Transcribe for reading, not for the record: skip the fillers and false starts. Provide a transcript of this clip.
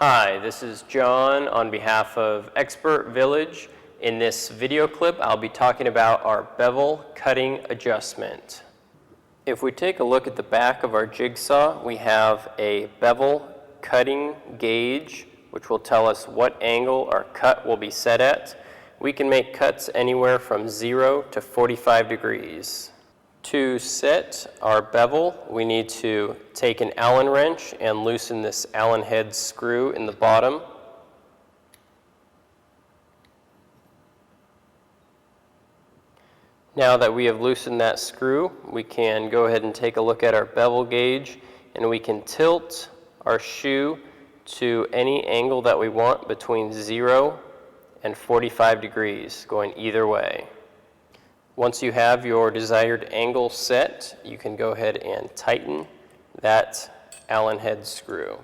Hi, this is John on behalf of Expert Village. In this video clip, I'll be talking about our bevel cutting adjustment. If we take a look at the back of our jigsaw, we have a bevel cutting gauge, which will tell us what angle our cut will be set at. We can make cuts anywhere from 0 to 45 degrees. To set our bevel, we need to take an Allen wrench and loosen this Allen head screw in the bottom. Now that we have loosened that screw, we can go ahead and take a look at our bevel gauge, and we can tilt our shoe to any angle that we want between 0 and 45 degrees, going either way. Once you have your desired angle set, you can go ahead and tighten that Allen head screw.